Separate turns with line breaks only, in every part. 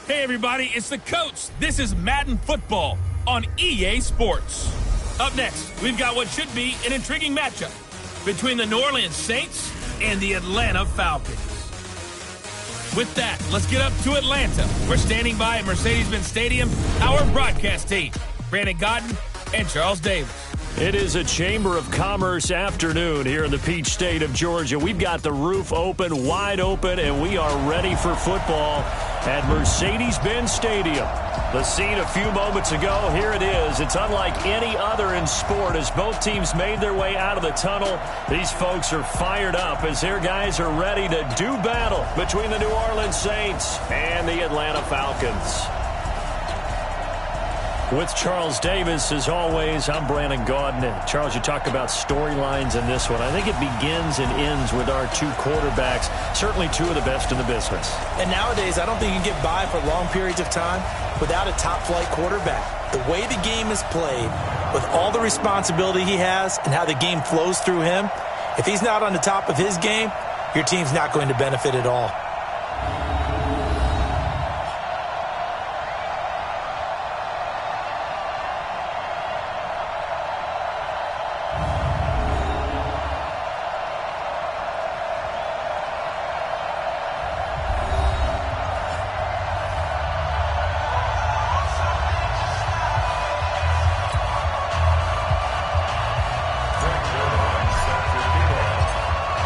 Hey everybody, it's the coach. This is Madden Football on EA Sports. Up next, we've got what should be an intriguing matchup between the New Orleans Saints and the Atlanta Falcons. With that, let's get up to Atlanta. We're standing by at Mercedes-Benz Stadium, our broadcast team, Brandon Godden and Charles Davis.
It is a Chamber of Commerce afternoon here in the Peach State of Georgia. We've got the roof open, wide open, and we are ready for football at Mercedes-Benz Stadium. The scene a few moments ago, here it is. It's unlike any other in sport as both teams made their way out of the tunnel. These folks are fired up as their guys are ready to do battle between the New Orleans Saints and the Atlanta Falcons. With Charles Davis, as always, I'm Brandon Godden. And Charles, you talk about storylines in this one. I think it begins and ends with our two quarterbacks, certainly two of the best in the business.
And nowadays, I don't think you can get by for long periods of time without a top-flight quarterback. The way the game is played, with all the responsibility he has and how the game flows through him, if he's not on the top of his game, your team's not going to benefit at all.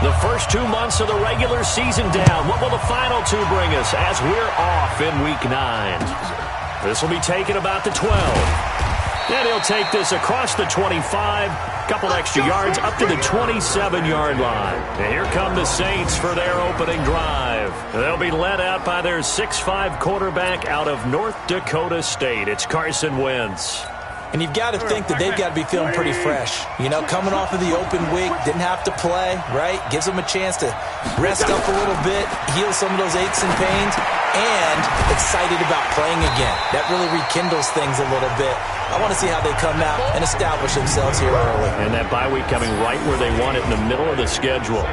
The first 2 months of the regular season down. What will the final two bring us as we're off in Week 9? This will be taken about the 12. And he'll take this across the 25, couple extra yards up to the 27-yard line. And here come the Saints for their opening drive. They'll be led out by their 6'5 quarterback out of North Dakota State. It's Carson Wentz.
And you've got to think that they've got to be feeling pretty fresh. You know, coming off of the open week, didn't have to play, right? Gives them a chance to rest up a little bit, heal some of those aches and pains, and excited about playing again. That really rekindles things a little bit. I want to see how they come out and establish themselves here early.
And that bye week coming right where they want it in the middle of the schedule.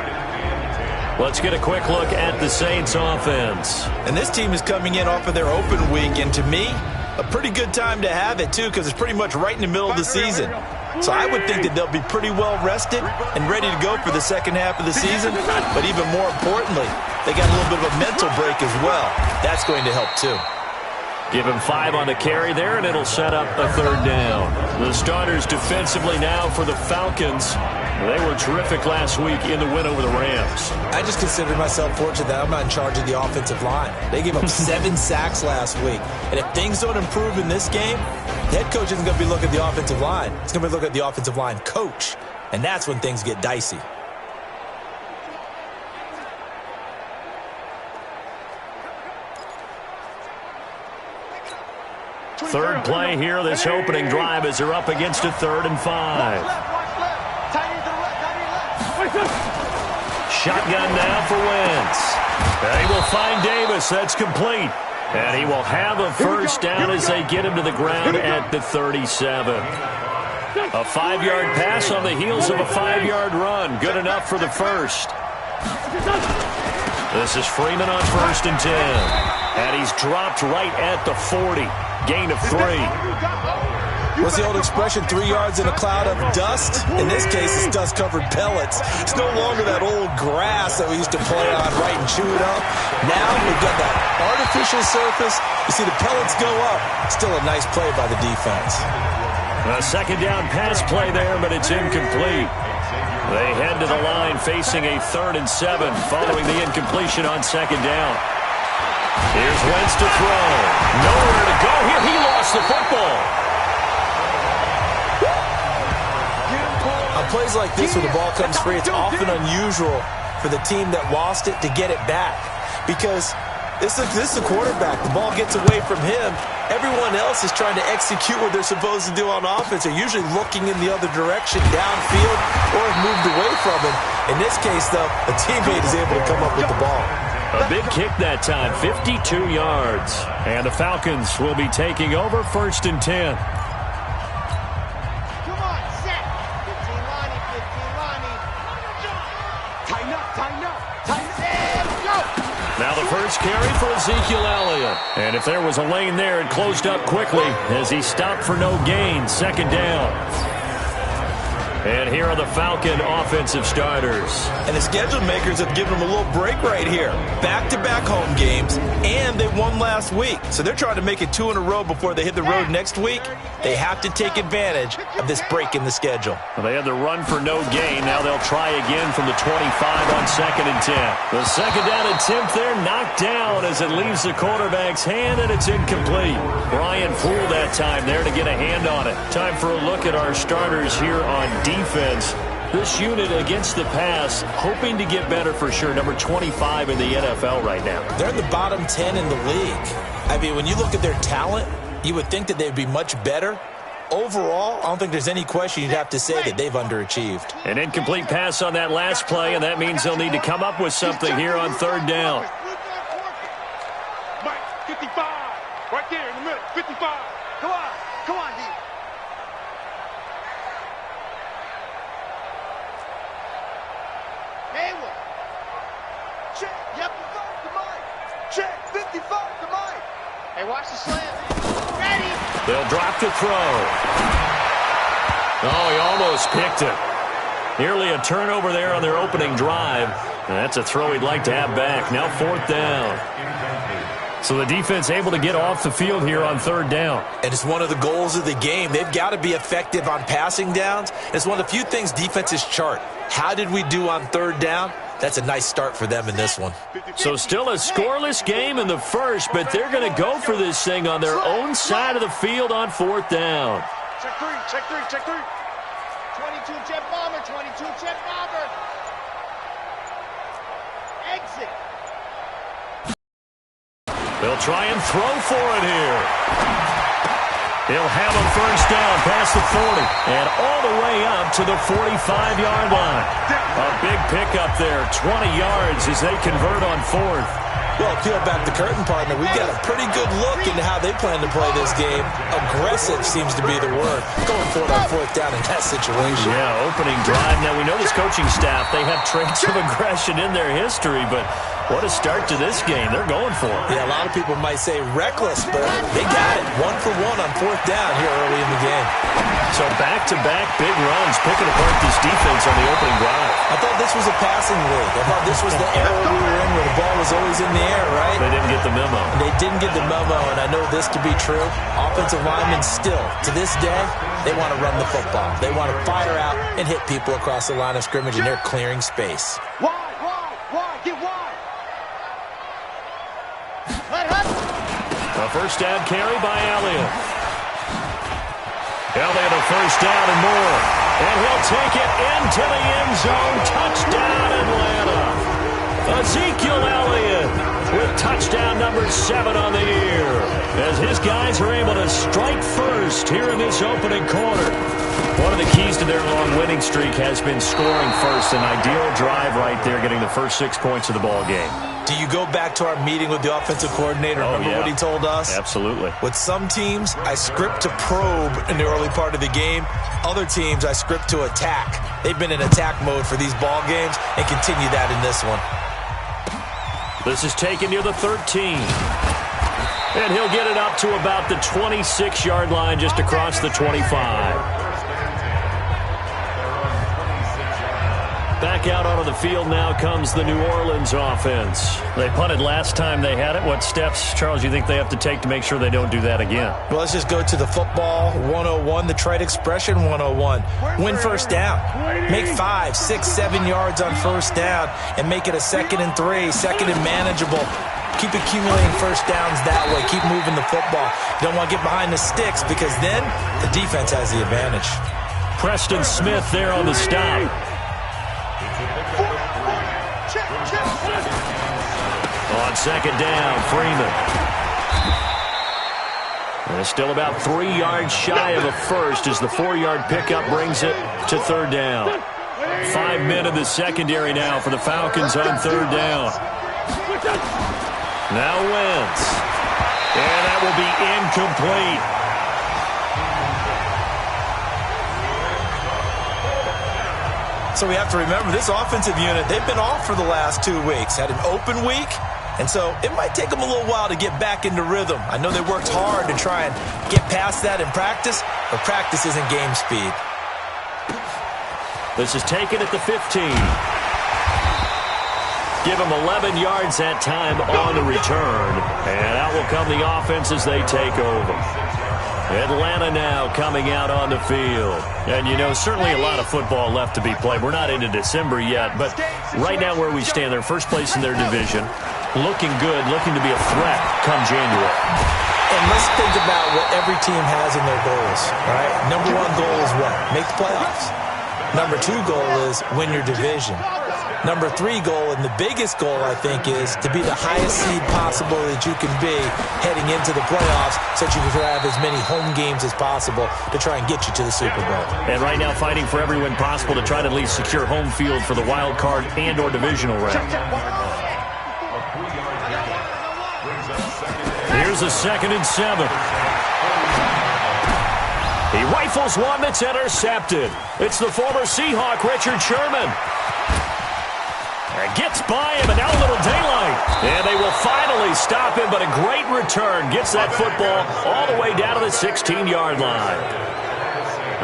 Let's get a quick look at the Saints offense.
And this team is coming in off of their open week, and to me, a pretty good time to have it, too, because it's pretty much right in the middle of the season. So I would think that they'll be pretty well rested and ready to go for the second half of the season. But even more importantly, they got a little bit of a mental break as well. That's going to help, too.
Give him 5 on the carry there, and it'll set up a third down. The starters defensively now for the Falcons. They were terrific last week in the win over the Rams.
I just consider myself fortunate that I'm not in charge of the offensive line. They gave up 7 sacks last week. And if things don't improve in this game, the head coach isn't going to be looking at the offensive line. He's going to be looking at the offensive line coach. And that's when things get dicey.
Third play here, this opening drive as they're up against a 3rd and 5. Shotgun now for Wentz. And he will find Davis. That's complete. And he will have a first down as they get him to the ground at the 37. A 5-yard pass on the heels of a 5-yard run. Good enough for the first. This is Freeman on 1st and 10. And he's dropped right at the 40. Gain of 3.
What's the old expression, 3 yards in a cloud of dust? In this case, it's dust-covered pellets. It's no longer that old grass that we used to play on, right, and chew it up. Now we've got that artificial surface. You see the pellets go up. Still a nice play by the defense.
A second down pass play there, but it's incomplete. They head to the line facing a 3rd and 7 following the incompletion on second down. Here's Wentz to throw. Nowhere to go here. He lost the football.
On plays like this where the ball comes free, it's often unusual for the team that lost it to get it back. Because this is the quarterback. The ball gets away from him. Everyone else is trying to execute what they're supposed to do on offense. They're usually looking in the other direction, downfield, or have moved away from him. In this case, though, a teammate is able to come up with the ball.
A big kick that time, 52 yards. And the Falcons will be taking over 1st and 10. Now the first carry for Ezekiel Elliott. And if there was a lane there, it closed up quickly as he stopped for no gain. Second down. And here are the Falcon offensive starters.
And the schedule makers have given them a little break right here. Back-to-back home games, and they won last week. So they're trying to make it 2 in a row before they hit the road next week. They have to take advantage of this break in the schedule.
Well, they had the run for no gain. Now they'll try again from the 25 on 2nd and 10. The second down attempt there knocked down as it leaves the quarterback's hand, and it's incomplete. Brian Poole that time there to get a hand on it. Time for a look at our starters here on defense. This unit against the pass, hoping to get better for sure. Number 25 in the NFL right now.
They're in the bottom 10 in the league. I mean, when you look at their talent, you would think that they'd be much better. Overall, I don't think there's any question you'd have to say that they've underachieved.
An incomplete pass on that last play, and that means they'll need to come up with something here on 3rd down.
Mike, 55. Right there in the middle. 55. Come on. Come on, D. Hayward. Check. Yep. 55 to Mike. Check. 55 to Mike. Hey, watch the slam. Ready.
They'll drop to throw. Oh, he almost picked it. Nearly a turnover there on their opening drive. And that's a throw he'd like to have back. Now 4th down. So the defense able to get off the field here on 3rd down.
And it's one of the goals of the game. They've got to be effective on passing downs. It's one of the few things defenses chart. How did we do on 3rd down? That's a nice start for them in this one.
So still a scoreless game in the first, but they're going to go for this thing on their own side of the field on 4th down.
Check 3, check 3, check 3. 22 jet bomber, 22 jet bomber. Exit.
They'll try and throw for it here. He'll have a first down past the 40 and all the way up to the 45-yard line. A big pickup there, 20 yards as they convert on 4th.
Well, peel back the curtain, partner. We've got a pretty good look into how they plan to play this game. Aggressive seems to be the word. Going for it on 4th down in that situation.
Yeah, opening drive. Now, we know this coaching staff, they have traits of aggression in their history, but what a start to this game. They're going for it.
Yeah, a lot of people might say reckless, but they got it. 1 for 1 on 4th down here early in the game.
So back-to-back big runs, picking apart this defense on the opening drive.
I thought this was a passing league. I thought this was the era we were in where the ball was always in the air, right?
They didn't get the memo.
They didn't get the memo, and I know this to be true. Offensive linemen still, to this day, they want to run the football. They want to fire out and hit people across the line of scrimmage, and they're clearing space.
Wide, get wide.
A first down carry by Elliott. Elliott a first down and more. And he'll take it into the end zone. Touchdown, Atlanta. Ezekiel Elliott with touchdown number 7 on the year. As his guys are able to strike first here in this opening quarter. One of the keys to their long winning streak has been scoring first. An ideal drive right there, getting the first 6 points of the ball game.
Do you go back to our meeting with the offensive coordinator? Remember what he told us?
Absolutely.
With some teams, I script to probe in the early part of the game. Other teams, I script to attack. They've been in attack mode for these ball games and continue that in this one.
This is taken near the 13. And he'll get it up to about the 26-yard line just across the 25. Back out onto the field now comes the New Orleans offense. They punted last time they had it. What steps, Charles, you think they have to take to make sure they don't do that again?
Well, let's just go to the football 101, the trade expression 101. Win first down. Make 5, 6, 7 yards on first down and make it a 2nd and 3, 2nd and manageable. Keep accumulating first downs that way. Keep moving the football. You don't want to get behind the sticks because then the defense has the advantage.
Preston Smith there on the stop. On 2nd down, Freeman. And it's still about 3 yards shy of a first as the 4-yard pickup brings it to 3rd down. 5 men in the secondary now for the Falcons on 3rd down. Now Wentz. And that will be incomplete.
So we have to remember this offensive unit, they've been off for the last 2 weeks. Had an open week, And so it might take them a little while to get back into rhythm. I know they worked hard to try and get past that in practice, but practice isn't game speed.
This is taken at the 15. Give them 11 yards that time on the return. And out will come the offense as they take over. Atlanta now coming out on the field. And, you know, certainly a lot of football left to be played. We're not into December yet, but right now where we stand, they're first place in their division. Looking good, looking to be a threat come January.
And let's think about what every team has in their goals, right? Number one goal is what? Make the playoffs. Number two goal is win your division. Number three goal, and the biggest goal, I think, is to be the highest seed possible that you can be heading into the playoffs so that you can have as many home games as possible to try and get you to the Super Bowl.
And right now fighting for every win possible to try to at least secure home field for the wild card and or divisional round. Here's a 2nd and 7. He rifles one that's intercepted. It's the former Seahawk, Richard Sherman. Gets by him, and now a little daylight. And they will finally stop him, but a great return. Gets that football all the way down to the 16-yard line.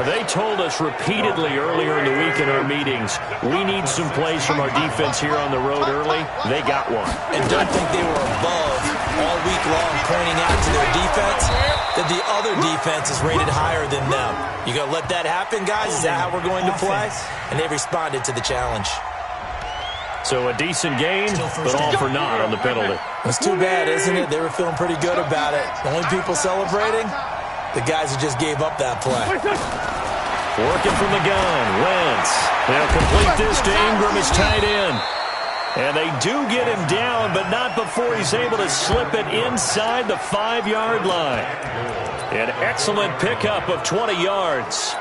They told us repeatedly earlier in the week in our meetings, we need some plays from our defense here on the road early. They got one.
And don't think they were above all week long pointing out to their defense that the other defense is rated higher than them. You going to let that happen, guys? Is that how we're going to play? And they responded to the challenge.
So a decent gain, but all for naught on the penalty.
It's too bad, isn't it? They were feeling pretty good about it. The only people celebrating, the guys who just gave up that play.
Working from the gun, Wentz. They'll complete this to Ingram as tight end. And they do get him down, but not before he's able to slip it inside the 5-yard line. An excellent pickup of 20 yards.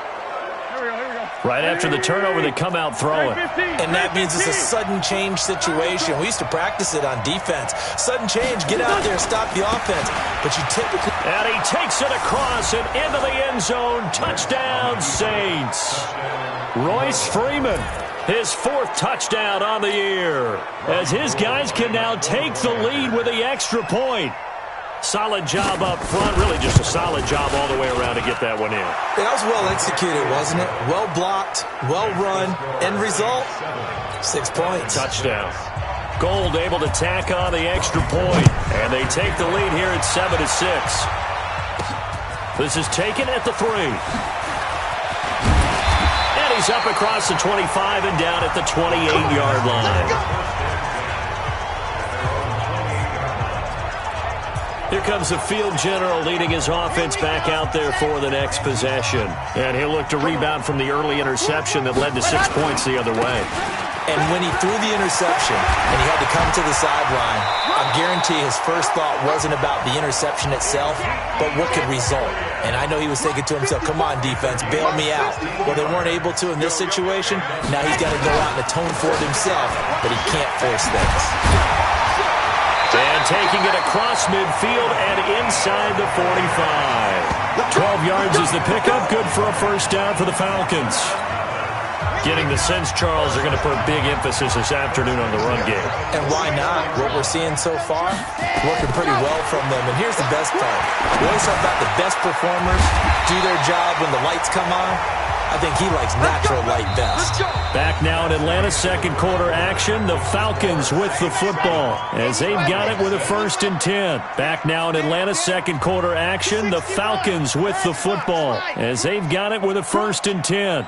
Right after the turnover, they come out throwing.
And that means it's a sudden change situation. We used to practice it on defense. Sudden change, get out there, stop the offense. But you typically...
And he takes it across and into the end zone. Touchdown, Saints. Royce Freeman, his 4th touchdown on the year. As his guys can now take the lead with the extra point. Solid job up front. Really just a solid job all the way around to get that one in.
That was well executed, wasn't it? Well blocked, well run. End result, 6 points.
Touchdown. Gold able to tack on the extra point. And they take the lead here at 7-6. This is taken at the 3. And he's up across the 25 and down at the 28-yard line. Here comes the field general leading his offense back out there for the next possession. And he'll look to rebound from the early interception that led to 6 points the other way.
And when he threw the interception and he had to come to the sideline, I guarantee his first thought wasn't about the interception itself, but what could result. And I know he was thinking to himself, come on, defense, bail me out. Well, they weren't able to in this situation. Now he's got to go out and atone for it himself, but he can't force things.
And taking it across midfield and inside the 45. 12 yards is the pickup. Good for a first down for the Falcons. Getting the sense, Charles, they're going to put big emphasis this afternoon on the run game.
And why not? What we're seeing so far, working pretty well from them. And here's the best part. We always talk about the best performers do their job when the lights come on. I think he likes natural light best.
Back now in Atlanta, second quarter action. The Falcons with the football as they've got it with a 1st and 10. Back now in Atlanta, second quarter action. The Falcons with the football as they've got it with a 1st and 10.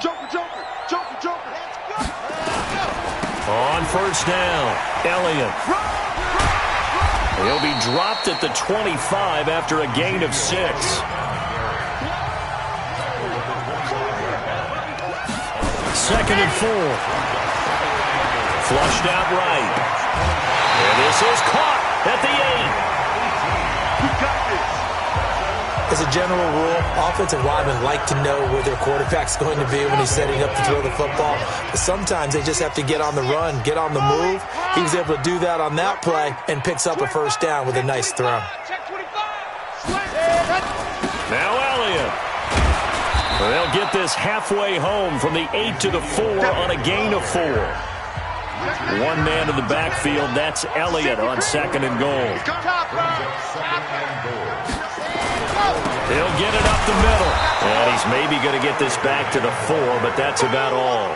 On first down, Elliott. He'll be dropped at the 25 after a gain of 6. Second and 4. Flushed out right. And this is caught at the 8.
As a general rule, offensive linemen like to know where their quarterback's going to be when he's setting up to throw the football. But sometimes they just have to get on the run, get on the move. He was able to do that on that play and picks up a first down with a nice throw.
Now Elliott. They'll get this halfway home from the 8 to the 4 on a gain of 4. One man in the backfield. That's Elliott on 2nd and goal. He'll get it up the middle. And he's maybe going to get this back to the 4, but that's about all.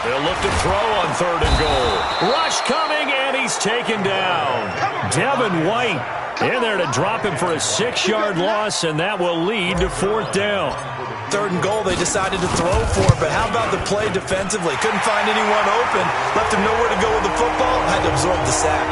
They'll look to throw on 3rd and goal. Rush coming, and he's taken down. Devin White in there to drop him for a 6-yard loss, and that will lead to 4th down.
3rd and goal, they decided to throw for it, but how about the play defensively? Couldn't find anyone open, left him nowhere to go with the football, had to absorb the sack.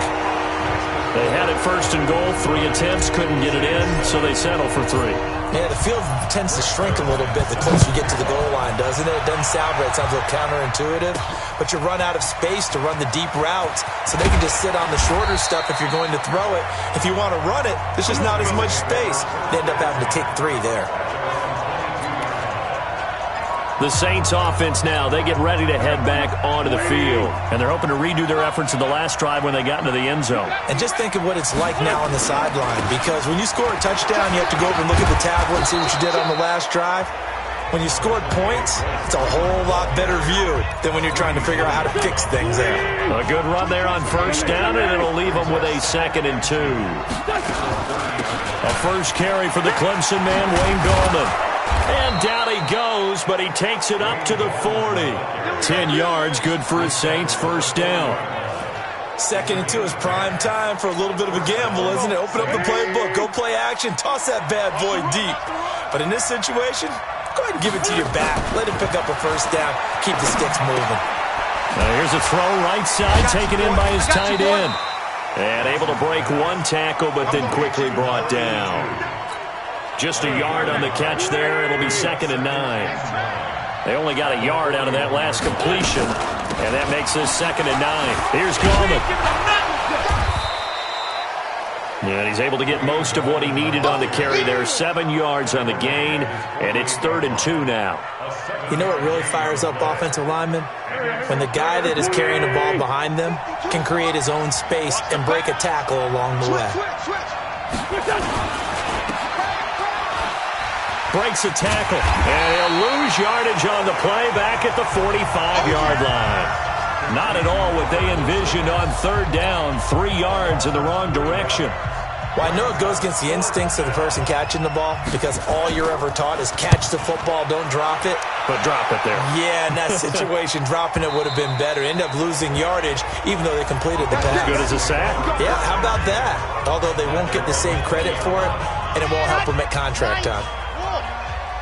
They had it 1st and goal, 3 attempts, couldn't get it in, so they settle for 3.
Yeah, the field tends to shrink a little bit the closer you get to the goal line, doesn't it? It doesn't sound right. It sounds a little counterintuitive. But you run out of space to run the deep routes, so they can just sit on the shorter stuff if you're going to throw it. If you want to run it, there's just not as much space. They end up having to kick 3 there.
The Saints offense now, they get ready to head back onto the field. And they're hoping to redo their efforts in the last drive when they got into the end zone.
And just think of what it's like now on the sideline, because when you score a touchdown, you have to go over and look at the tablet and see what you did on the last drive. When you scored points, it's a whole lot better view than when you're trying to figure out how to fix things there.
A good run there on 1st down, and it'll leave them with a 2nd and 2. A first carry for the Clemson man, Wayne Gallman. And down he goes, but he takes it up to the 40. 10 yards, good for his Saints, 1st down.
2nd and 2 is prime time for a little bit of a gamble, isn't it? Open up the playbook, go play action, toss that bad boy deep. But in this situation, go ahead and give it to your back. Let him pick up a 1st down, keep the sticks moving.
Now here's a throw right side, taken in by his tight end. And able to break 1 tackle, but then quickly brought down. Just a yard on the catch there. It'll be 2nd and 9. They only got a yard out of that last completion, and that makes this 2nd and 9. Here's Gallman. And he's able to get most of what he needed on the carry there. 7 yards on the gain, and it's 3rd and 2 now.
You know what really fires up offensive linemen? When the guy that is carrying the ball behind them can create his own space and break a tackle along the way.
Breaks a tackle, and he'll lose yardage on the play back at the 45-yard line. Not at all what they envisioned on 3rd down, 3 yards in the wrong direction.
Well, I know it goes against the instincts of the person catching the ball, because all you're ever taught is catch the football, don't drop it.
But drop it there.
Yeah, in that situation, dropping it would have been better. End up losing yardage, even though they completed the pass.
As good as a sack.
Yeah, how about that? Although they won't get the same credit for it, and it won't help them at contract time.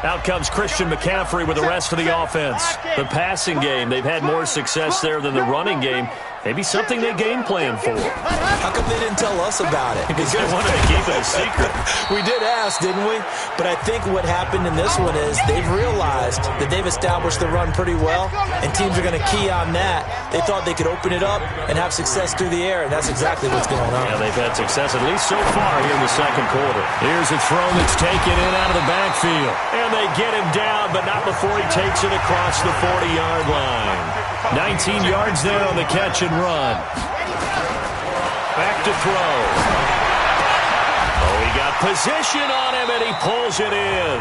Out comes Christian McCaffrey with the rest of the offense. The passing game, they've had more success there than the running game. Maybe something they game plan for.
How come they didn't tell us about it?
Because they wanted to keep it a secret.
We did ask, didn't we? But I think what happened in this one is they've realized that they've established the run pretty well, and teams are going to key on that. They thought they could open it up and have success through the air, and that's exactly what's going on.
Yeah, they've had success at least so far here in the 2nd quarter. Here's a throw that's taken in out of the backfield. And they get him down, but not before he takes it across the 40-yard line. 19 yards there on the catch and run. Back to throw. Oh, he got position on him, and he pulls it in.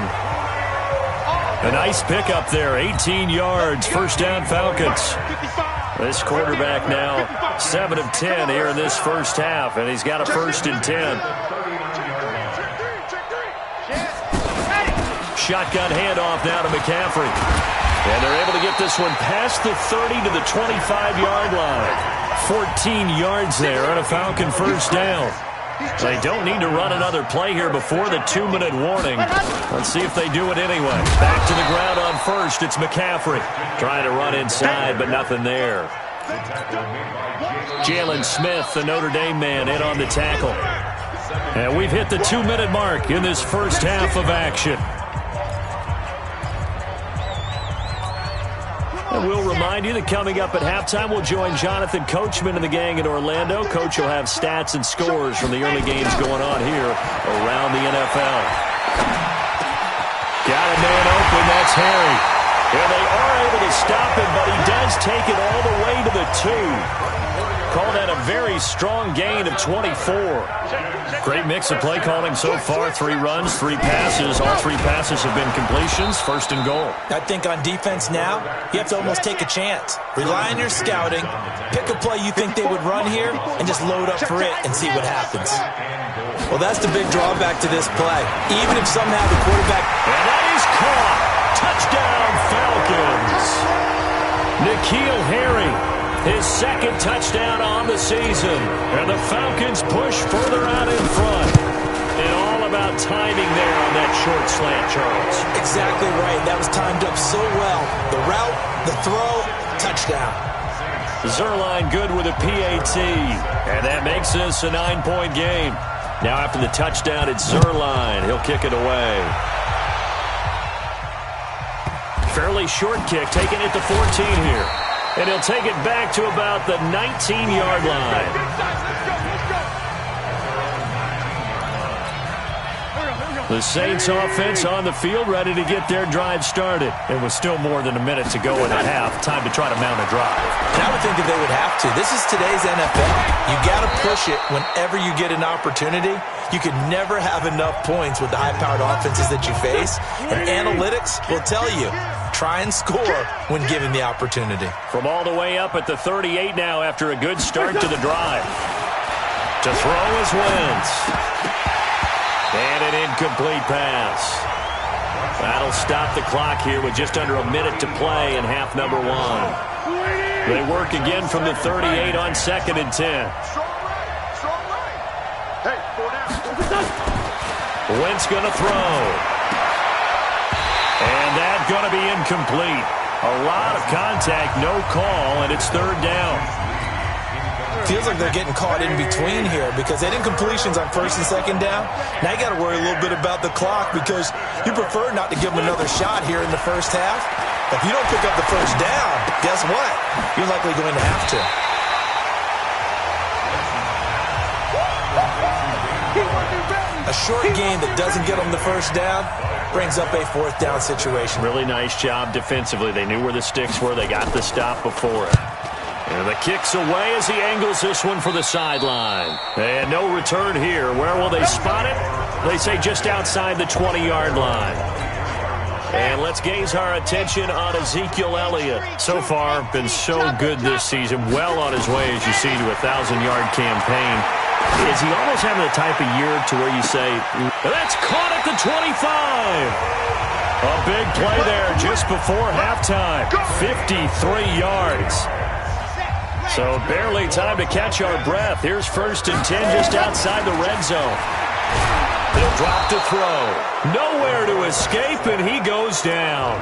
A nice pickup there, 18 yards, 1st down Falcons. This quarterback now 7 of 10 here in this 1st half, and he's got a 1st and 10. Shotgun handoff now to McCaffrey. And they're able to get this one past the 30 to the 25-yard line. 14 yards there on a Falcon 1st down. They don't need to run another play here before the 2-minute warning. Let's see if they do it anyway. Back to the ground on 1st. It's McCaffrey. Trying to run inside, but nothing there. Jalen Smith, the Notre Dame man, in on the tackle. And we've hit the 2-minute mark in this 1st half of action. And we'll remind you that coming up at halftime, we'll join Jonathan Coachman and the gang in Orlando. Coach will have stats and scores from the early games going on here around the NFL. Got a man open, that's Harry. And they are able to stop him, but he does take it all the way to the 2. Call that a very strong gain of 24. Great mix of play calling so far. 3 runs, 3 passes. All 3 passes have been completions. First and goal.
I think on defense now, you have to almost take a chance. Rely on your scouting. Pick a play you think they would run here and just load up for it and see what happens. Well, that's the big drawback to this play. Even if somehow the quarterback...
And that is caught. Touchdown, Falcons. N'Keal Harry, his second touchdown on the season. And the Falcons push further out in front. And all about timing there on that short slant, Charles.
Exactly right. That was timed up so well. The route, the throw, touchdown.
Zuerlein good with a PAT. And that makes this a 9-point game. Now after the touchdown, it's Zuerlein. He'll kick it away. Fairly short kick, taking it to 14 here. And he'll take it back to about the 19-yard line. The Saints offense on the field, ready to get their drive started. And with still more than a minute to go in the half, time to try to mount a drive.
And I would think that they would have to. This is today's NFL. You got to push it whenever you get an opportunity. You can never have enough points with the high-powered offenses that you face. And analytics will tell you, try and score when given the opportunity.
From all the way up at the 38 now after a good start to the drive. To throw is Wentz. And an incomplete pass. That'll stop the clock here with just under a minute to play in half number 1. They work again from the 38 on 2nd and 10. Wentz going to throw. And that's going to be incomplete. A lot of contact, no call, and it's 3rd down.
Feels like they're getting caught in between here because they had incompletions on 1st and 2nd down. Now you got to worry a little bit about the clock because you prefer not to give them another shot here in the first half. If you don't pick up the 1st down, guess what? You're likely going to have to. A short game that doesn't get them the 1st down brings up a 4th down situation.
Really nice job defensively. They knew where the sticks were. They got the stop before it. And the kick's away as he angles this one for the sideline. And no return here. Where will they spot it? They say just outside the 20-yard line. And let's gaze our attention on Ezekiel Elliott. So far, been so good this season. Well on his way, as you see, to a 1,000-yard campaign. Is he almost having the type of year to where you say, that's caught at the 25. A big play there just before halftime. 53 yards. So barely time to catch our breath. Here's 1st and 10 just outside the red zone. He'll drop to throw. Nowhere to escape, and he goes down.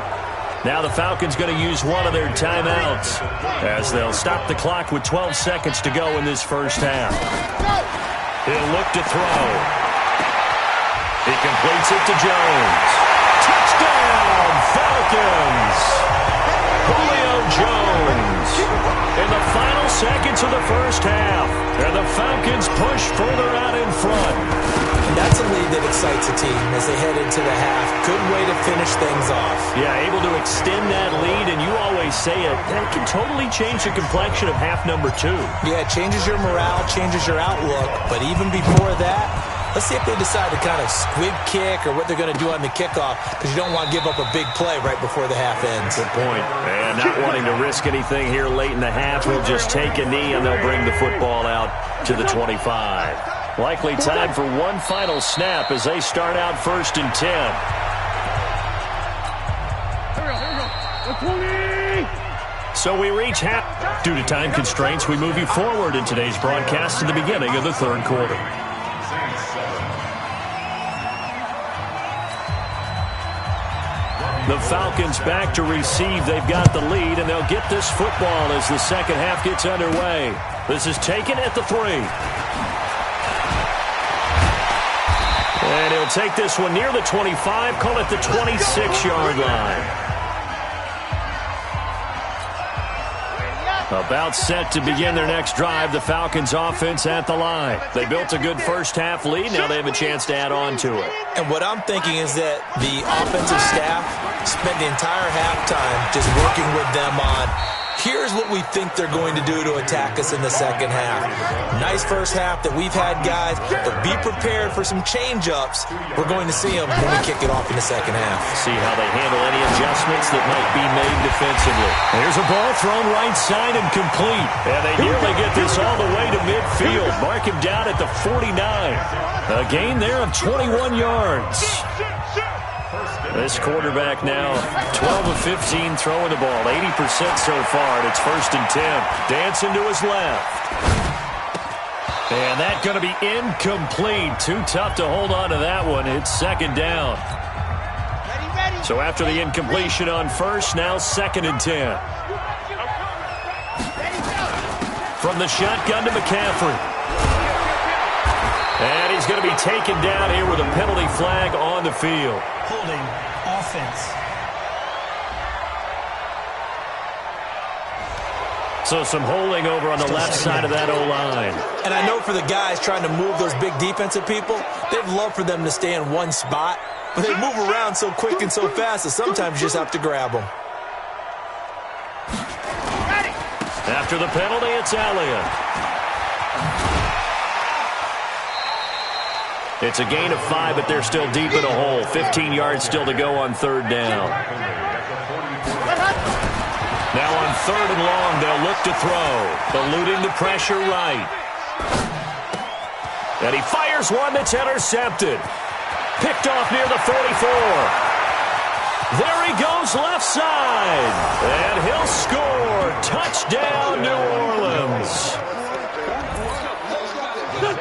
Now the Falcons going to use one of their timeouts as they'll stop the clock with 12 seconds to go in this first half. He'll look to throw. He completes it to Jones. Touchdown, Falcons! Julio Jones in the final seconds of the first half. And the Falcons push further out in front.
And that's a lead that excites a team as they head into the half. Good way to finish things off.
Yeah, able to extend that lead, and you always say it, that can totally change the complexion of half number 2.
Yeah, it changes your morale, changes your outlook. But even before that, let's see if they decide to kind of squib kick or what they're going to do on the kickoff, because you don't want to give up a big play right before the half ends.
Good point. And not wanting to risk anything here late in the half, we'll just take a knee and they'll bring the football out to the 25. Likely time for one final snap as they start out 1st and 10. So we reach half. Due to time constraints, we move you forward in today's broadcast to the beginning of the 3rd quarter. The Falcons back to receive. They've got the lead, and they'll get this football as the second half gets underway. This is taken at the 3. And he'll take this one near the 25, call it the 26-yard line. About set to begin their next drive, the Falcons offense at the line. They built a good first half lead. Now they have a chance to add on to it.
And what I'm thinking is that the offensive staff spent the entire halftime just working with them on Here's what we think they're going to do to attack us in the second half. Nice first half that we've had, guys, but be prepared for some change-ups. We're going to see them when we kick it off in the second half.
See how they handle any adjustments that might be made defensively. Here's a ball thrown right side and complete. And they nearly get this all the way to midfield. Mark him down at the 49. A gain there of 21 yards. This quarterback now 12 of 15 throwing the ball, 80% so far, and it's 1st and 10. Dancing to his left. And that's going to be incomplete. Too tough to hold on to that one. It's 2nd down. So after the incompletion on 1st, now 2nd and 10. From the shotgun to McCaffrey. And he's going to be taken down here with a penalty flag on the field.
Holding offense.
So some holding over on the left side of that O-line.
And I know for the guys trying to move those big defensive people, they'd love for them to stay in one spot, but they move around so quick and so fast that sometimes you just have to grab them.
After the penalty, it's Elliott. It's a gain of 5, but they're still deep in a hole. 15 yards still to go on 3rd down. Now on 3rd and long, they'll look to throw. Eluding the pressure right. And he fires one that's intercepted. Picked off near the 44. There he goes left side. And he'll score. Touchdown, New Orleans.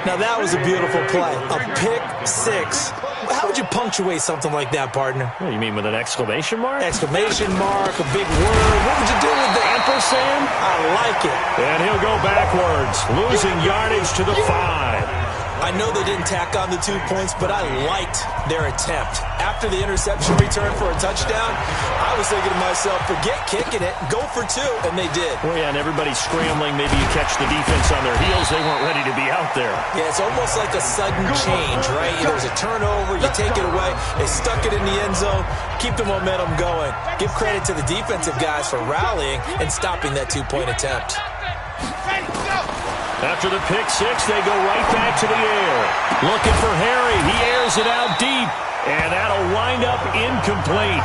Now, that was a beautiful play. A pick six. How would you punctuate something like that, partner?
What, you mean with an exclamation mark?
Exclamation mark, a big word. What would you do with that?
Ampersand?
I like it.
And he'll go backwards, losing yardage to the 5.
I know they didn't tack on the 2 points, but I liked their attempt. After the interception return for a touchdown, I was thinking to myself, forget kicking it, go for 2, and they did.
Well, yeah, and everybody's scrambling. Maybe you catch the defense on their heels. They weren't ready to be out there.
Yeah, it's almost like a sudden change, right? There's a turnover, you take it away. They stuck it in the end zone. Keep the momentum going. Give credit to the defensive guys for rallying and stopping that 2-point attempt.
After the pick 6, they go right back to the air. Looking for Harry. He airs it out deep. And that'll wind up incomplete.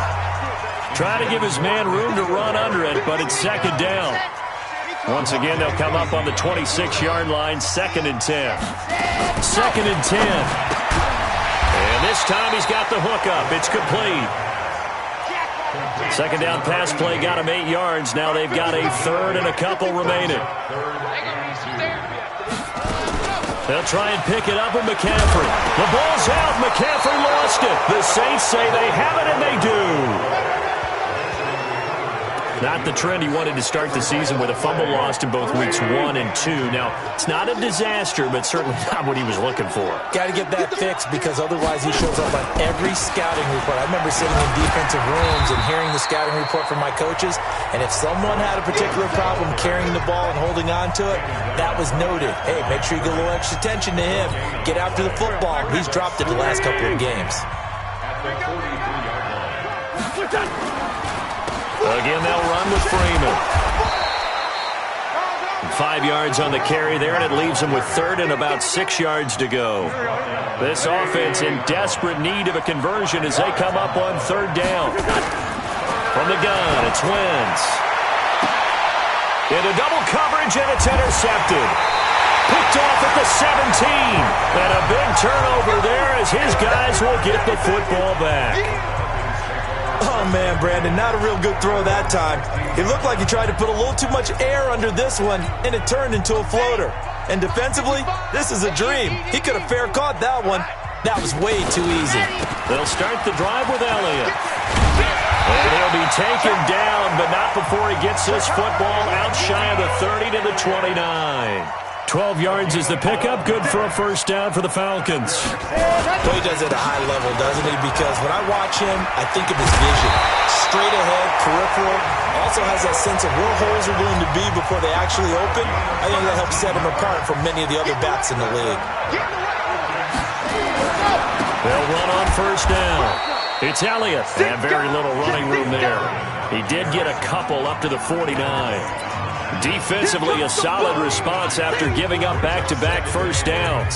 Trying to give his man room to run under it, but it's 2nd down. Once again, they'll come up on the 26-yard line, 2nd and 10. 2nd and 10. And this time he's got the hook up. It's complete. 2nd down pass play got him 8 yards. Now they've got a 3rd and a couple remaining. They'll try and pick it up with McCaffrey. The ball's out. McCaffrey lost it. The Saints say they have it, and they do. Not the trend he wanted to start the season with a fumble lost in both weeks 1 and 2. Now, it's not a disaster, but certainly not what he was looking for.
Got to get that fixed because otherwise he shows up on every scouting report. I remember sitting in defensive rooms and hearing the scouting report from my coaches, and if someone had a particular problem carrying the ball and holding on to it, that was noted. Hey, make sure you get a little extra attention to him. Get after the football. He's dropped it the last couple of games.
Again, they'll run with Freeman. 5 yards on the carry there, and it leaves them with 3rd and about 6 yards to go. This offense in desperate need of a conversion as they come up on 3rd down. From the gun, it's Wentz. Into double coverage, and it's intercepted. Picked off at the 17. And a big turnover there as his guys will get the football back.
Oh, man, Brandon, not a real good throw that time. It looked like he tried to put a little too much air under this one, and it turned into a floater. And defensively, this is a dream. He could have fair caught that one. That was way too easy.
They'll start the drive with Elliott. And he'll be taken down, but not before he gets this football out shy of the 30 to the 29. 12 yards is the pickup. Good for a 1st down for the Falcons.
Well, he does it at a high level, doesn't he? Because when I watch him, I think of his vision. Straight ahead, peripheral. Also has that sense of where holes are going to be before they actually open. I think that helps set him apart from many of the other backs in the league.
They'll run on 1st down. It's Elliott. And very little running room there. He did get a couple up to the 49. Defensively, a solid response after giving up back-to-back first downs.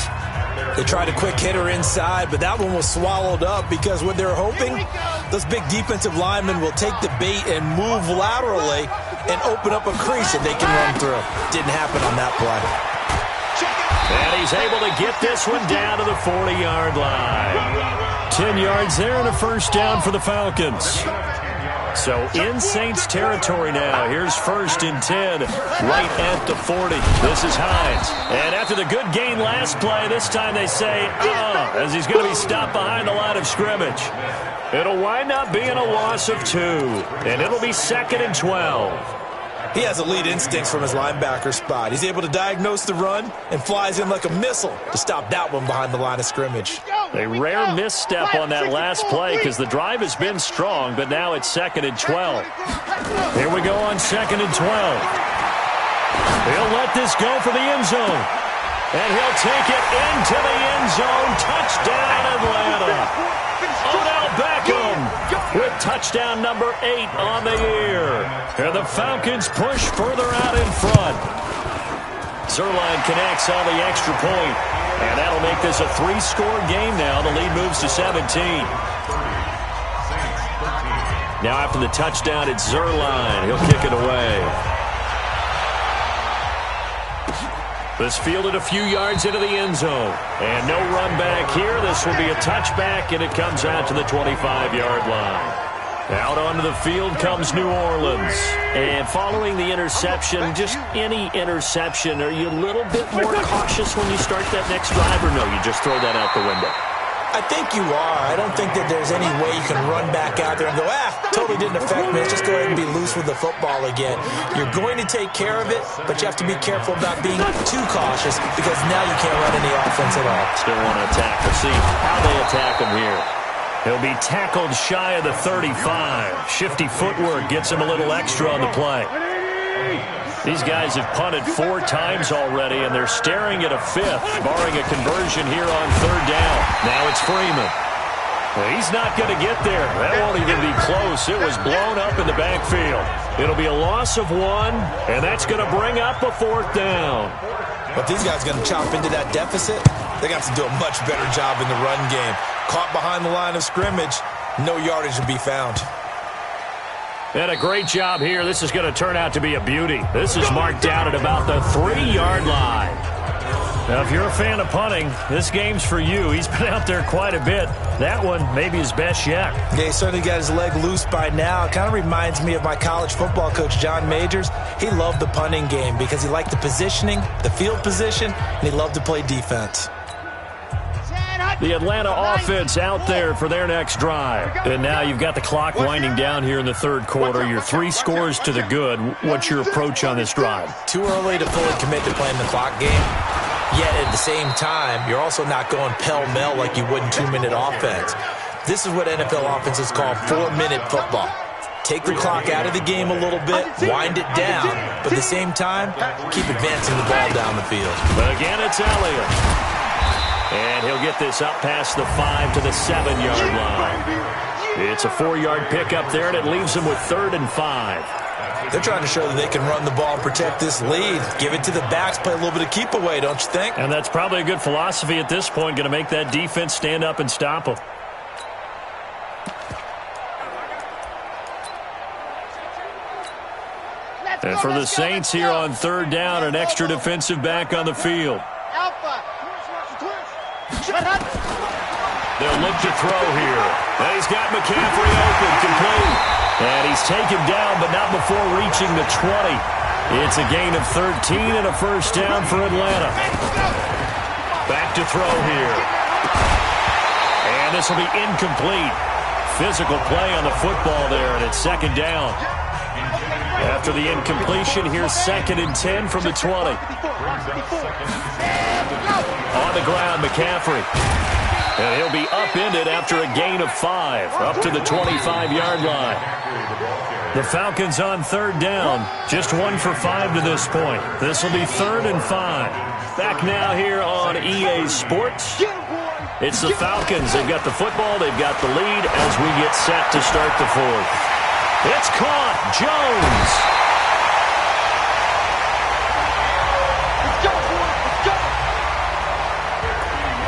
They tried a quick hitter inside, but that one was swallowed up because what they're hoping, those big defensive linemen will take the bait and move laterally and open up a crease that they can run through. Didn't happen on that play.
And he's able to get this one down to the 40-yard line. 10 yards there and a first down for the Falcons. So in Saints territory now. Here's 1st and 10, right at the 40. This is Hines. And after the good gain last play, this time they say, as he's going to be stopped behind the line of scrimmage. It'll wind up being a loss of 2, and it'll be 2nd and 12.
He has elite instincts from his linebacker spot. He's able to diagnose the run and flies in like a missile to stop that one behind the line of scrimmage.
A rare misstep on that last play because the drive has been strong, but now it's 2nd and 12. Here we go on 2nd and 12. He'll let this go for the end zone. And he'll take it into the end zone. Touchdown, Atlanta. Odell Beckham with touchdown number 8 on the year. And the Falcons push further out in front. Zerline connects on the extra point. And that'll make this a 3-score game now. The lead moves to 17. Now after the touchdown, it's Zerline. He'll kick it away. This fielded a few yards into the end zone. And no run back here. This will be a touchback, and it comes out to the 25-yard line. Out onto the field comes New Orleans. And following the interception, just any interception, are you a little bit more cautious when you start that next drive, or no, you just throw that out the window?
I think you are. I don't think that there's any way you can run back out there and go, totally didn't affect me. Let's just go ahead and be loose with the football again. You're going to take care of it, but you have to be careful about being too cautious because now you can't run any offense at all.
Still want to attack. Let's see how they attack him here. He'll be tackled shy of the 35. Shifty footwork gets him a little extra on the play. These guys have punted 4 times already, and they're staring at a 5th, barring a conversion here on 3rd down. Now it's Freeman. Well, he's not going to get there. That won't even be close. It was blown up in the backfield. It'll be a loss of 1, and that's going to bring up a 4th down.
But these guys are going to chop into that deficit. They got to do a much better job in the run game. Caught behind the line of scrimmage, no yardage to be found.
And a great job here. This is going to turn out to be a beauty. This is marked down at about the 3-yard line. Now, if you're a fan of punting, this game's for you. He's been out there quite a bit. That one may be his best yet.
Yeah, he certainly got his leg loose by now. It kind of reminds me of my college football coach, John Majors. He loved the punting game because he liked the positioning, the field position, and he loved to play defense.
The Atlanta offense out there for their next drive. And now you've got the clock winding down here in the 3rd quarter. You're 3 scores to the good. What's your approach on this drive?
Too early to fully commit to playing the clock game. Yet at the same time, you're also not going pell-mell like you would in 2-minute offense. This is what NFL offenses call 4-minute football. Take the clock out of the game a little bit, wind it down, but at the same time, keep advancing the ball down the field.
Again, it's Elliott. And he'll get this up past the 5 to the 7-yard line. It's a 4-yard pickup there, and it leaves them with 3rd and 5.
They're trying to show that they can run the ball and protect this lead. Give it to the backs, play a little bit of keep away, don't you think?
And that's probably a good philosophy at this point, going to make that defense stand up and stop them. And for the Saints here on 3rd down, an extra defensive back on the field. They'll look to throw here. And he's got McCaffrey open, complete. And he's taken down, but not before reaching the 20. It's a gain of 13 and a first down for Atlanta. Back to throw here. And this will be incomplete. Physical play on the football there, and it's 2nd down. After the incompletion, here's 2nd and 10 from the 20. On the ground, McCaffrey. And he'll be upended after a gain of 5, up to the 25-yard line. The Falcons on 3rd down, just 1 for 5 to this point. This will be 3rd and 5. Back now here on EA Sports. It's the Falcons. They've got the football. They've got the lead as we get set to start the 4th. It's caught. Jones.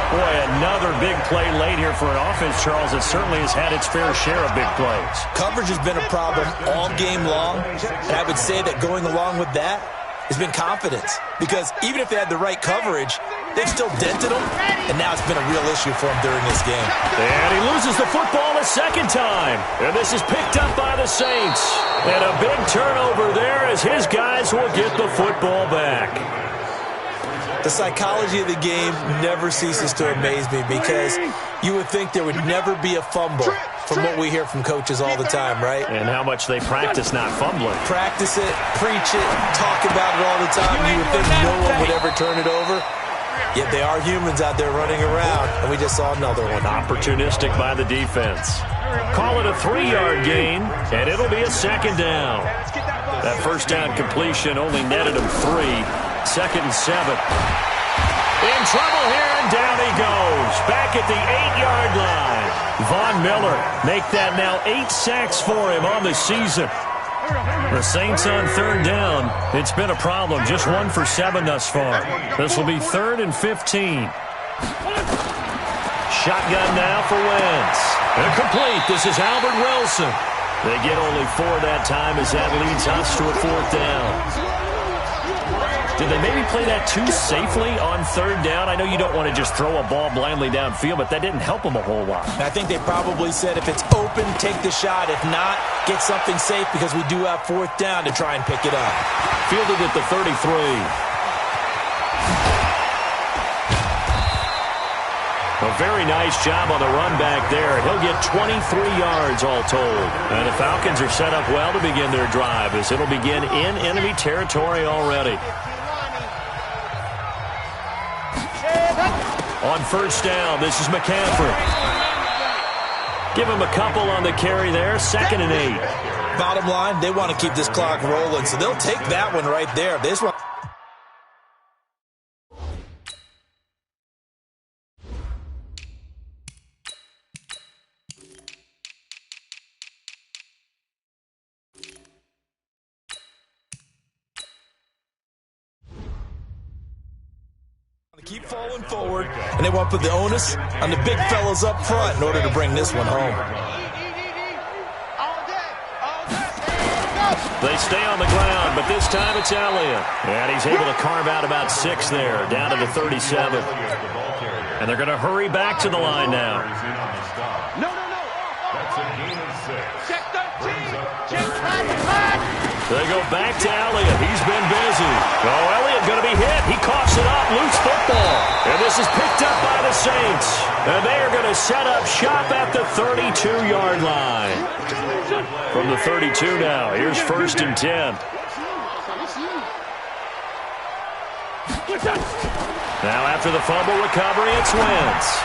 Boy, another big play late here for an offense, Charles, that certainly has had its fair share of big plays.
Coverage has been a problem all game long, and I would say that going along with that has been confidence. Because even if they had the right coverage, they've still dented them, and now it's been a real issue for them during this game.
And he loses the football a second time. And this is picked up by the Saints. And a big turnover there as his guys will get the football back.
The psychology of the game never ceases to amaze me because you would think there would never be a fumble from what we hear from coaches all the time, right?
And how much they practice not fumbling.
Practice it, preach it, talk about it all the time. You would think no one would ever turn it over. Yet they are humans out there running around, and we just saw another one.
Opportunistic by the defense. Call it a 3-yard gain, and it'll be a second down. That first down completion only netted him 3. 2nd and 7. In trouble here, and down he goes. Back at the 8-yard line. Von Miller make that now 8 sacks for him on the season. The Saints on 3rd down. It's been a problem. Just 1 for 7 thus far. This will be 3rd and 15. Shotgun now for Wentz. Incomplete. This is Albert Wilson. They get only 4 that time as that leads us to a 4th down. Did they maybe play that too safely on 3rd down? I know you don't want to just throw a ball blindly downfield, but that didn't help them a whole lot.
I think they probably said if it's open, take the shot. If not, get something safe because we do have 4th down to try and pick it up.
Fielded at the 33. A very nice job on the run back there. He'll get 23 yards all told. And the Falcons are set up well to begin their drive as it'll begin in enemy territory already. On 1st down, this is McCaffrey. Give him a couple on the carry there. 2nd and 8.
Bottom line, they want to keep this clock rolling, so they'll take that one right there. They just want keep falling forward, and they want to put the onus on the big fellas up front in order to bring this one home.
They stay on the ground, but this time it's Elliott. And he's able to carve out about 6 there, down to the 37. And they're going to hurry back to the line now.
No. That's a gain of 6. Check 13. Check 5.
They go back to Elliott. He's been busy. Oh, Elliott going to be hit. He coughs it up. Loose football. And this is picked up by the Saints. And they are going to set up shop at the 32-yard line. From the 32 now. Here's 1st and 10. Now after the fumble recovery, it's Wentz.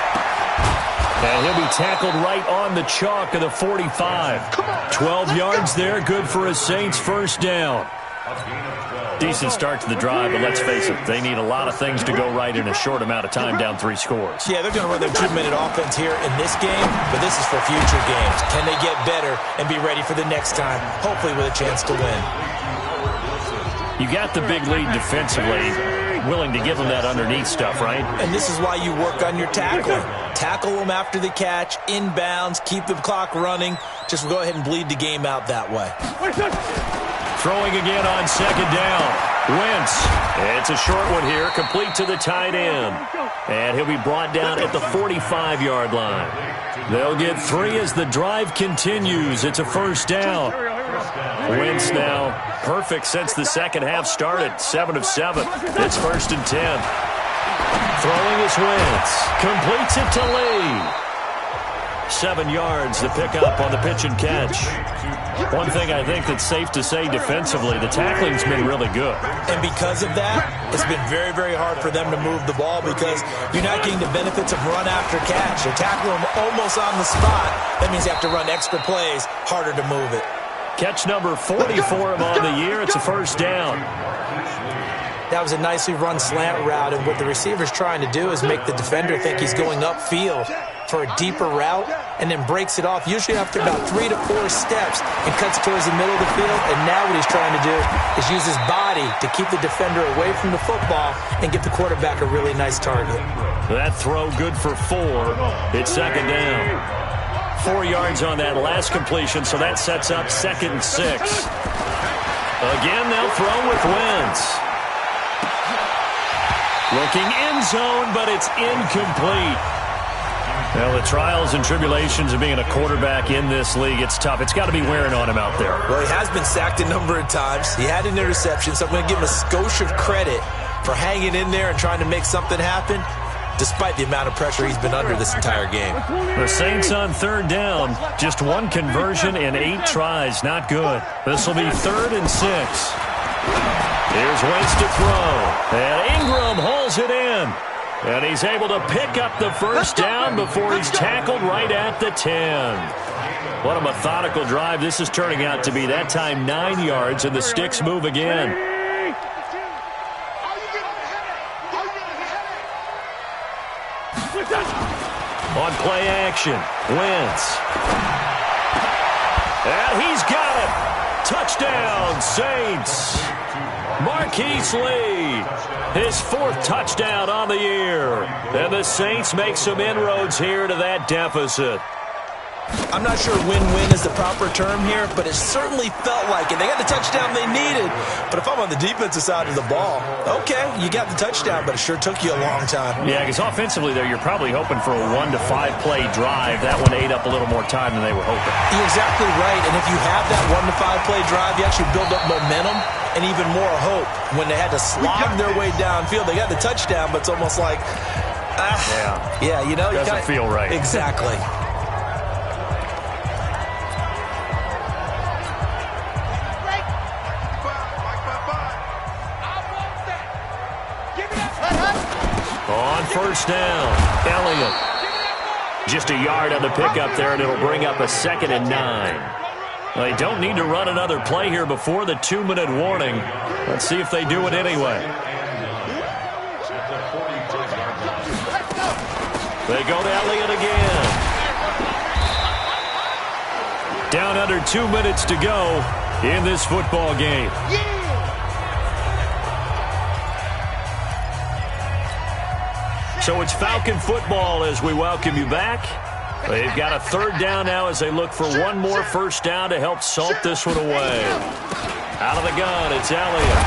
And he'll be tackled right on the chalk of the 45. 12 yards there, good for a Saints 1st down. Decent start to the drive, but let's face it, they need a lot of things to go right in a short amount of time, down 3 scores.
Yeah, they're going to run their 2-minute offense here in this game, but this is for future games. Can they get better and be ready for the next time, hopefully with a chance to win?
You got the big lead defensively, willing to give them that underneath stuff, right?
And this is why you work on your tackling. Tackle them after the catch, inbounds, keep the clock running. Just go ahead and bleed the game out that way.
Throwing again on 2nd down. Wentz. It's a short one here, complete to the tight end. And he'll be brought down at the 45-yard line. They'll get 3 as the drive continues. It's a 1st down. Wentz now perfect since the second half started. 7 of 7. It's 1st and 10. Throwing is Wentz. Completes it to Lee. 7 yards to pick up on the pitch and catch. One thing I think that's safe to say defensively, the tackling's been really good.
And because of that, it's been very, very hard for them to move the ball because you're not getting the benefits of run after catch. You're tackling them almost on the spot. That means you have to run extra plays, harder to move it.
Catch number 40 for him on the year. It's a 1st down.
That was a nicely run slant route, and what the receiver's trying to do is make the defender think he's going upfield. for a deeper route and then breaks it off, usually after about 3 to 4 steps, and cuts towards the middle of the field. And now what he's trying to do is use his body to keep the defender away from the football and get the quarterback a really nice target.
That throw good for 4. It's second down. 4 yards on that last completion, so that sets up 2nd and 6. Again, they'll throw with Wentz. Looking end zone, but it's incomplete. Well, the trials and tribulations of being a quarterback in this league, it's tough. It's got to be wearing on him out there.
Well, he has been sacked a number of times. He had an interception, so I'm going to give him a skosh of credit for hanging in there and trying to make something happen, despite the amount of pressure he's been under this entire game.
The Saints on 3rd down. Just 1 conversion in 8 tries. Not good. This will be 3rd and 6. Here's Wentz to throw. And Ingram hauls it in. And he's able to pick up the first down before he's tackled right at the 10. What a methodical drive this is turning out to be. That time 9 yards, and the sticks move again. On play action, Wentz. And he's got it. Touchdown, Saints. Marquise Lee, his 4th touchdown on the year. And the Saints make some inroads here to that deficit.
I'm not sure win-win is the proper term here, but it certainly felt like it. They got the touchdown they needed, but if I'm on the defensive side of the ball, okay, you got the touchdown, but it sure took you a long time.
Yeah, because offensively there, you're probably hoping for a 1 to 5 play drive. That one ate up a little more time than they were hoping.
You're exactly right, and if you have that 1 to 5 play drive, you actually build up momentum and even more hope. When they had to slog their way downfield, they got the touchdown, but it's almost like, yeah, you know,
doesn't feel right.
Exactly.
On 1st down, Elliott. Just a yard on the pickup there, and it'll bring up a 2nd and 9. Well, they don't need to run another play here before the 2-minute warning. Let's see if they do it anyway. They go to Elliott again. Down under 2 minutes to go in this football game. So it's Falcon football as we welcome you back. They've got a 3rd down now as they look for 1 more first down to help salt this one away. Out of the gun, it's Elliott.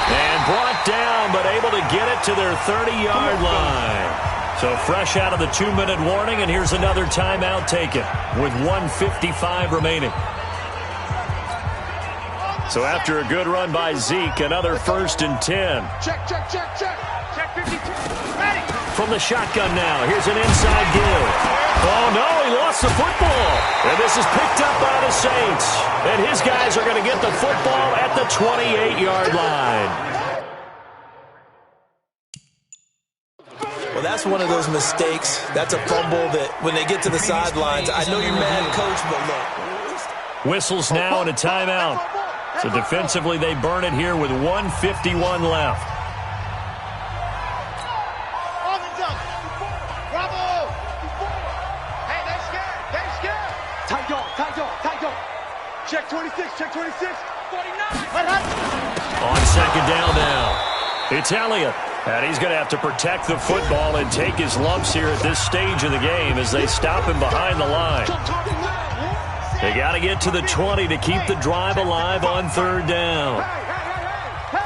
And brought down, but able to get it to their 30-yard line. So fresh out of the 2-minute warning, and here's another timeout taken with 1:55 remaining. So after a good run by Zeke, another 1st and 10.
Check. Check 52. Ready.
From the shotgun now, here's an inside give. Oh, no, he lost the football. And this is picked up by the Saints. And his guys are going to get the football at the 28-yard line.
Well, that's one of those mistakes. That's a fumble that when they get to the sidelines, I know you're mad, Coach, but look.
Whistles now and a timeout. So defensively, they burn it here with 1:51 left.
Check 26, check 26. 49.
On 2nd down now, it's Elliott. And he's going to have to protect the football and take his lumps here at this stage of the game as they stop him behind the line. They got to get to the 20 to keep the drive alive on 3rd down.
Hey.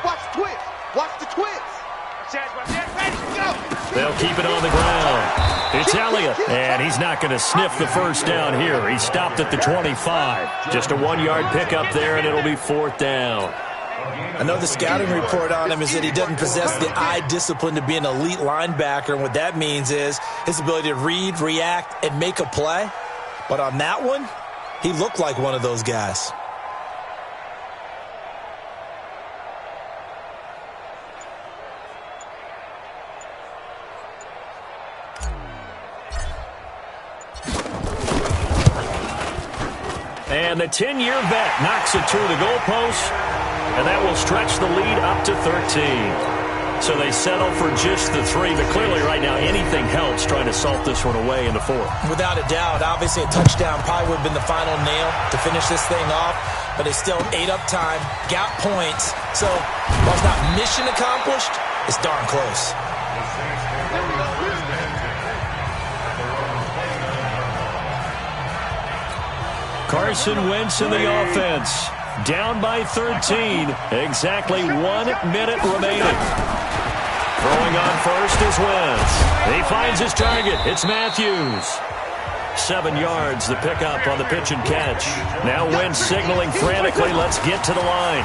Watch the twist. Watch the twist.
They'll keep it on the ground. It's Elliott, and he's not going to sniff the first down here. He stopped at the 25. Just a 1-yard pickup there, and it'll be 4th down.
I know the scouting report on him is that he doesn't possess the eye discipline to be an elite linebacker, and what that means is his ability to read, react, and make a play. But on that one, he looked like one of those guys.
And the 10-year vet knocks it to the goalpost, and that will stretch the lead up to 13. So they settle for just the 3, but clearly right now anything helps trying to salt this one away in the 4th.
Without a doubt, obviously a touchdown probably would have been the final nail to finish this thing off, but it's still ate up time, got points. So while it's not mission accomplished, it's darn close.
Carson Wentz in the offense. Down by 13. Exactly 1 minute remaining. Throwing on first is Wentz. He finds his target. It's Matthews. 7 yards, the pickup on the pitch and catch. Now Wentz signaling frantically, let's get to the line.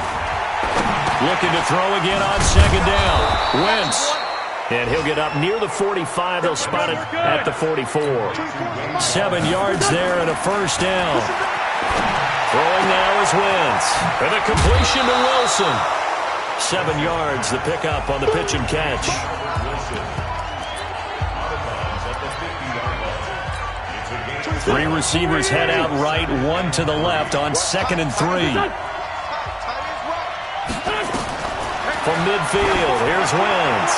Looking to throw again on second down. Wentz. And he'll get up near the 45. They'll spot it at the 44. 7 yards there and a first down. Throwing now is Wentz. And a completion to Wilson. 7 yards, the pickup on the pitch and catch. Three receivers head out right, 1 to the left on 2nd and 3. From midfield, here's Wentz.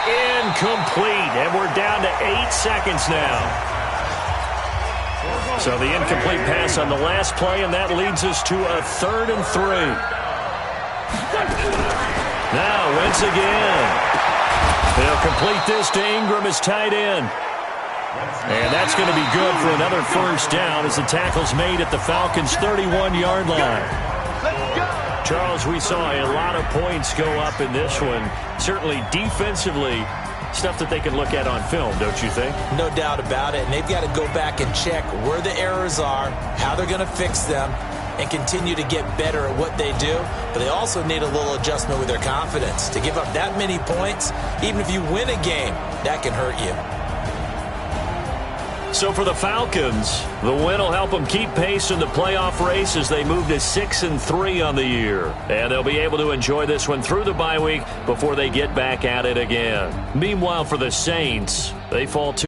Incomplete, and we're down to 8 seconds now. So the incomplete pass on the last play, and that leads us to a 3rd and 3. Now Wentz again. They'll complete this to Ingram as tight end. And that's going to be good for another first down as the tackle's made at the Falcons' 31-yard line. Charles, we saw a lot of points go up in this one. Certainly defensively, stuff that they can look at on film, don't you think?
No doubt about it. And they've got to go back and check where the errors are, how they're going to fix them, and continue to get better at what they do. But they also need a little adjustment with their confidence. To give up that many points, even if you win a game, that can hurt you.
So for the Falcons, the win will help them keep pace in the playoff race as they move to 6-3 on the year. And they'll be able to enjoy this one through the bye week before they get back at it again. Meanwhile, for the Saints, they fall to